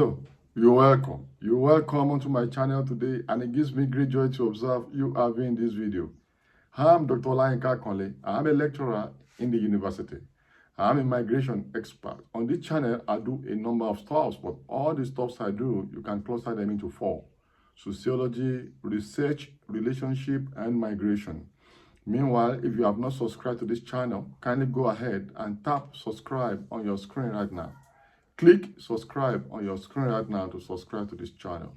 So, you're welcome. You're welcome onto my channel today, and it gives me great joy to observe you having this video. I'm Dr. Olayinka Conley. I'm a lecturer in the university. I'm a migration expert. On this channel, I do a number of stuff, but all the stuffs I do, you can cluster them into four: sociology, research, relationship, and migration. Meanwhile, if you have not subscribed to this channel, kindly go ahead and tap subscribe on your screen right now. Click subscribe on your screen right now to subscribe to this channel.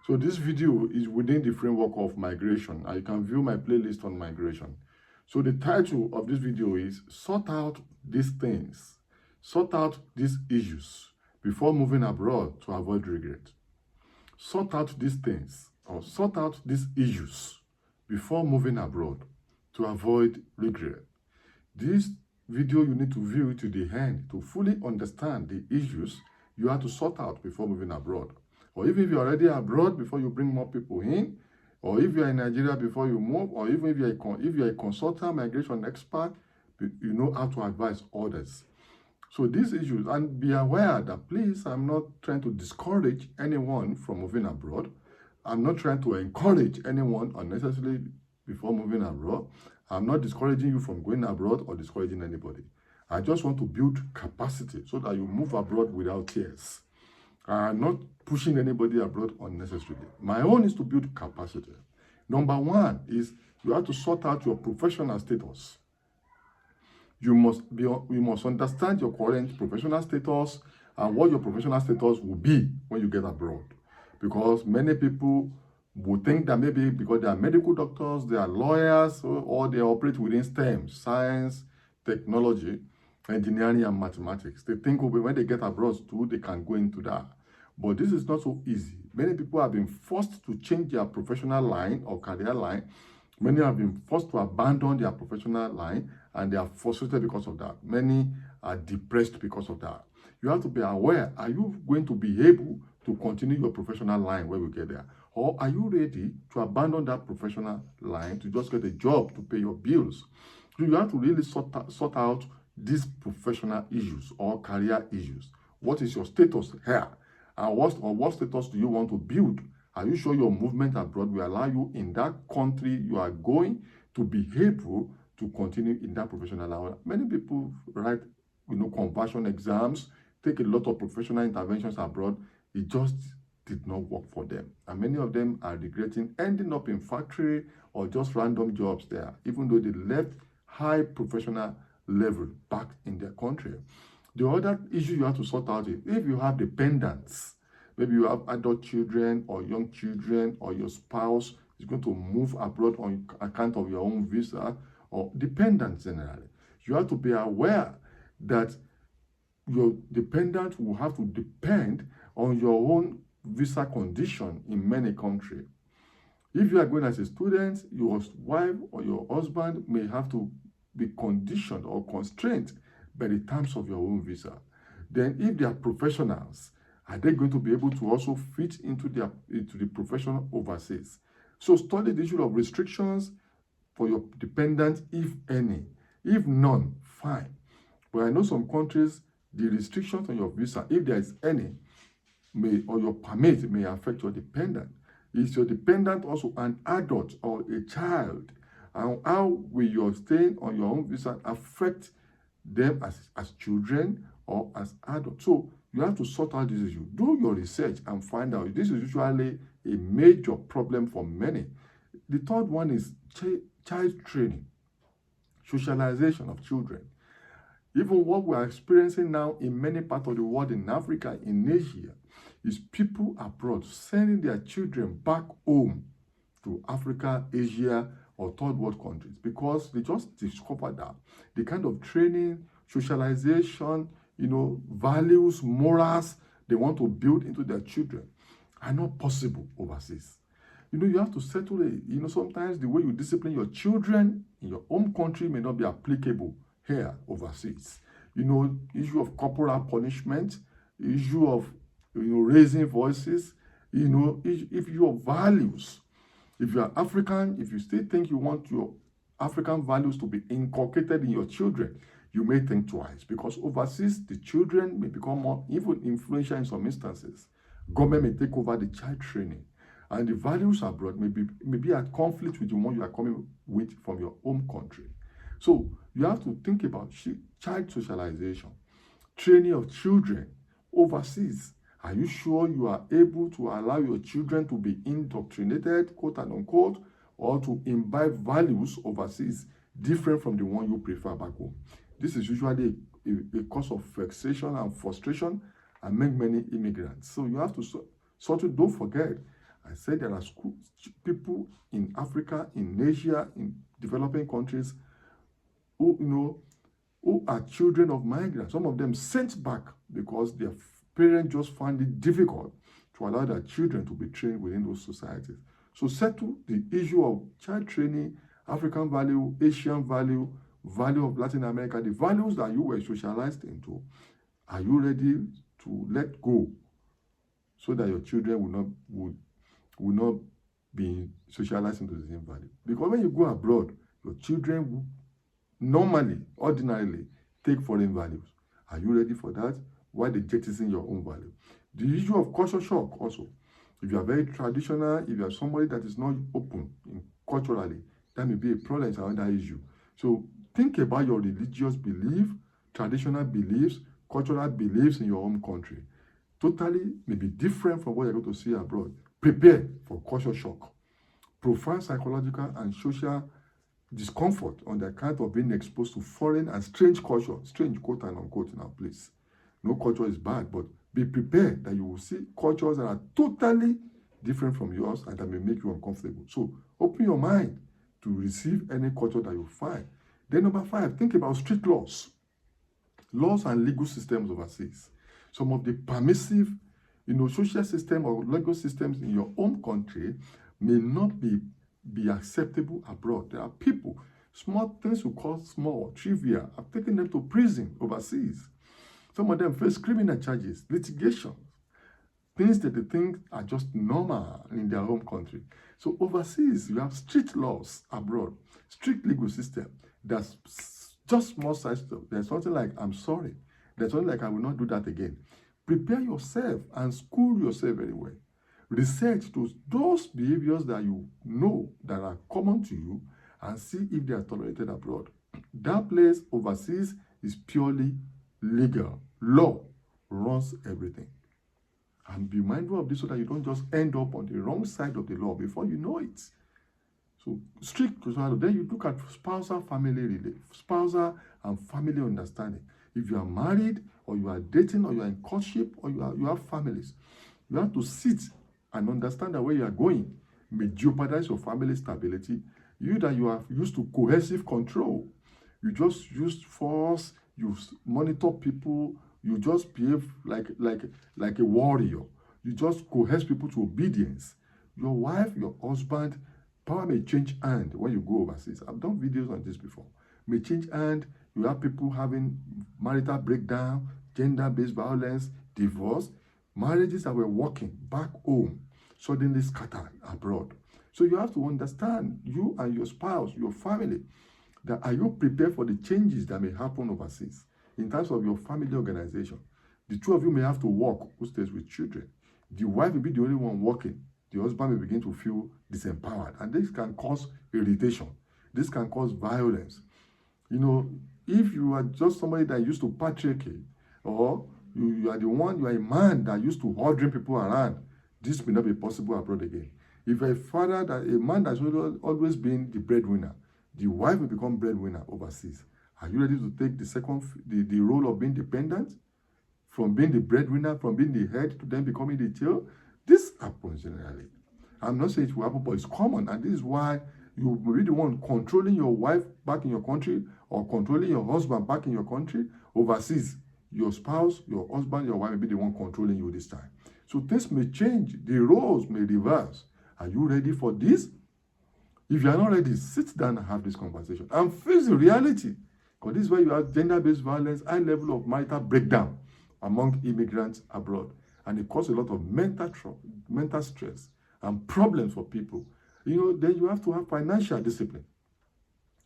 So this video is within the framework of migration, and you can view my playlist on migration. So the title of this video is Sort Out These Things, Sort Out These Issues Before Moving Abroad to Avoid Regret. Sort out these things, or sort out these issues before moving abroad to avoid regret. This video you need to view to the end to fully understand the issues you have to sort out before moving abroad. Or even if you're already abroad, before you bring more people in, or if you're in Nigeria before you move, or even if you're a consultant, migration expert, you know how to advise others. So these issues, and be aware that please, I'm not trying to discourage anyone from moving abroad. I'm not trying to encourage anyone unnecessarily before moving abroad. I'm not discouraging you from going abroad or discouraging anybody. I just want to build capacity so that you move abroad without tears. I'm not pushing anybody abroad unnecessarily. My own is to build capacity. Number one is you have to sort out your professional status. You must understand your current professional status and what your professional status will be when you get abroad. Because many people would think that maybe because they are medical doctors, they are lawyers, or they operate within STEM, science, technology, engineering, and mathematics. They think when they get abroad too, they can go into that. But this is not so easy. Many people have been forced to change their professional line or career line. Many have been forced to abandon their professional line, and they are frustrated because of that. Many are depressed because of that. You have to be aware, are you going to be able to continue your professional line when we get there? Or are you ready to abandon that professional line to just get a job to pay your bills? So you have to really sort out these professional issues or career issues. What is your status here? And what status do you want to build? Are you sure your movement abroad will allow you in that country you are going to be able to continue in that professional line? Many people write, conversion exams, take a lot of professional interventions abroad. It just did not work for them. And many of them are regretting ending up in factory or just random jobs there, even though they left high professional level back in their country. The other issue you have to sort out is if you have dependents, maybe you have adult children or young children, or your spouse is going to move abroad on account of your own visa, or dependents generally. You have to be aware that your dependent will have to depend on your own visa condition in many countries. If you are going as a student, your wife or your husband may have to be conditioned or constrained by the terms of your own visa. Then if they are professionals, are they going to be able to also fit into the profession overseas? So study the issue of restrictions for your dependents, if any. If none, fine. But I know some countries, the restrictions on your visa, if there is any, or your permit may affect your dependent. Is your dependent also an adult or a child? And how will your staying on your own visa affect them as children or as adults? So you have to sort out this issue. Do your research and find out. This is usually a major problem for many. The third one is child training, socialization of children. Even what we are experiencing now in many parts of the world, in Africa, in Asia, is people abroad sending their children back home to Africa, Asia, or third world countries because they just discovered that the kind of training, socialization, values, morals they want to build into their children are not possible overseas. You have to settle it. Sometimes the way you discipline your children in your home country may not be applicable here overseas. Issue of corporal punishment, issue of raising voices, if your values, if you are African, if you still think you want your African values to be inculcated in your children, you may think twice, because overseas, the children may become more even influential in some instances. Government may take over the child training, and the values abroad may be at conflict with the one you are coming with from your home country. So you have to think about child socialization, training of children overseas. Are you sure you are able to allow your children to be indoctrinated, quote and unquote, or to imbibe values overseas different from the one you prefer back home? This is usually a cause of vexation and frustration among many immigrants. So you have to sort of, don't forget, I said there are people in Africa, in Asia, in developing countries who are children of migrants. Some of them sent back because their parents just find it difficult to allow their children to be trained within those societies. So settle the issue of child training, African value, Asian value, value of Latin America, the values that you were socialized into. Are you ready to let go so that your children will not be socialized into the same value? Because when you go abroad, your children will normally, ordinarily, take foreign values. Are you ready for that? Why they jettison your own value? The issue of culture shock also. If you are very traditional, if you are somebody that is not open culturally, that may be a problem. It's another issue. So think about your religious belief, traditional beliefs, cultural beliefs in your home country. Totally may be different from what you're going to see abroad. Prepare for culture shock, profound psychological and social discomfort on the account of being exposed to foreign and strange culture, strange quote and unquote in our place. No culture is bad, but be prepared that you will see cultures that are totally different from yours and that may make you uncomfortable. So open your mind to receive any culture that you find. Then number 5, think about strict laws and legal systems overseas. Some of the permissive, social system or legal systems in your home country may not be acceptable abroad. There are people, small things you call small, trivial, have taken them to prison overseas. Some of them face criminal charges, litigation, things that they think are just normal in their home country. So overseas, you have strict laws abroad, strict legal system. That's just small side stuff. There's something like, I'm sorry. There's something like, I will not do that again. Prepare yourself and school yourself very well. Research those behaviors that you know that are common to you and see if they are tolerated abroad. That place overseas is purely legal. Law runs everything. And be mindful of this so that you don't just end up on the wrong side of the law before you know it. So strict, then you look at spousal and family understanding. If you are married or you are dating or you are in courtship or you have families, you have to sit and understand that where you are going may jeopardize your family stability. You are used to coercive control. You just use force, you monitor people, you just behave like a warrior. You just coerce people to obedience. Your wife, your husband, power may change hand when you go overseas. I've done videos on this before. May change hand. You have people having marital breakdown, gender-based violence, divorce. Marriages that were working back home suddenly scattered abroad. So you have to understand, you and your spouse, your family, that are you prepared for the changes that may happen overseas in terms of your family organization? The two of you may have to work, who stays with children. The wife will be the only one working. The husband may begin to feel disempowered. And this can cause irritation. This can cause violence. If you are just somebody that used to patriarchy, or you are a man that used to ordering people around, this may not be possible abroad again. If a man that's always been the breadwinner, the wife will become breadwinner overseas. Are you ready to take the role of being dependent? From being the breadwinner, from being the head to then becoming the tail? This happens generally. I'm not saying it will happen, but it's common. And this is why you will be the one controlling your wife back in your country or controlling your husband back in your country. Overseas, your spouse, your husband, your wife will be the one controlling you this time. So things may change. The roles may reverse. Are you ready for this? If you are not ready, sit down and have this conversation and face the reality. Because this is where you have gender-based violence, high level of marital breakdown among immigrants abroad. And it causes a lot of mental stress and problems for people. Then you have to have financial discipline.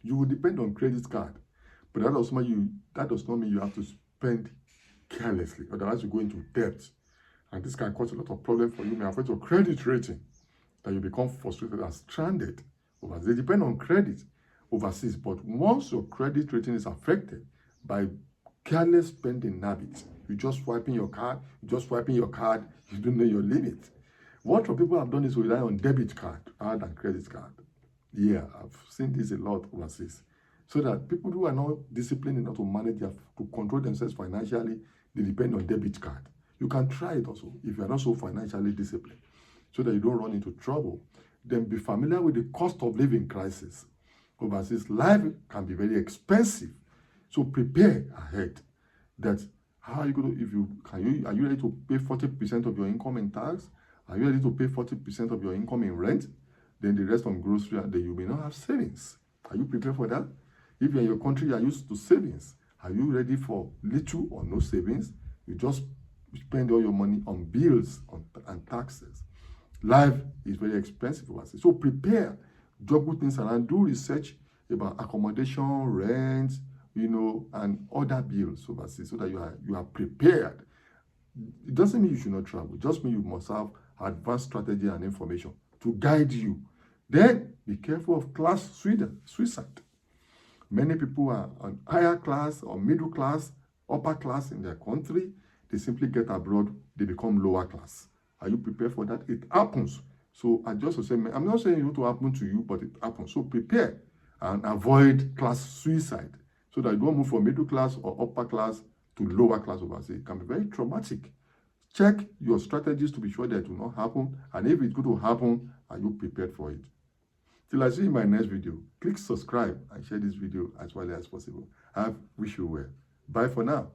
You will depend on credit card. But that does not mean you have to spend carelessly. Otherwise, you go into debt. And this can cause a lot of problems for you. It may affect your credit rating, that you become frustrated and stranded overseas. They depend on credit overseas, but once your credit rating is affected by careless spending habits, you just swiping your card, you don't know your limit. What some people have done is rely on debit card rather than credit card. Yeah, I've seen this a lot overseas. So that people who are not disciplined enough to manage to control themselves financially, they depend on debit card. You can try it also if you are not so financially disciplined, so that you don't run into trouble. Then be familiar with the cost of living crisis. Overseas, life can be very expensive. So prepare ahead. That how are you going to, are you ready to pay 40% of your income in tax? Are you ready to pay 40% of your income in rent? Then the rest on grocery, and then you may not have savings. Are you prepared for that? If you're in your country, you are used to savings. Are you ready for little or no savings? You just spend all your money on bills and taxes. Life is very expensive overseas. So prepare, juggle things around, do research about accommodation, rent, and other bills overseas, so that you are prepared. It doesn't mean you should not travel. It just means you must have advanced strategy and information to guide you. Then be careful of class suicide. Many people are on higher class or middle class, upper class in their country. They simply get abroad, they become lower class. Are you prepared for that? It happens. So I just say, I'm not saying it will happen to you, but it happens. So prepare and avoid class suicide, so that you don't move from middle class or upper class to lower class overseas. It can be very traumatic. Check your strategies to be sure that it will not happen. And if it's going to happen, are you prepared for it? Till I see you in my next video, click subscribe and share this video as widely as possible. I wish you well. Bye for now.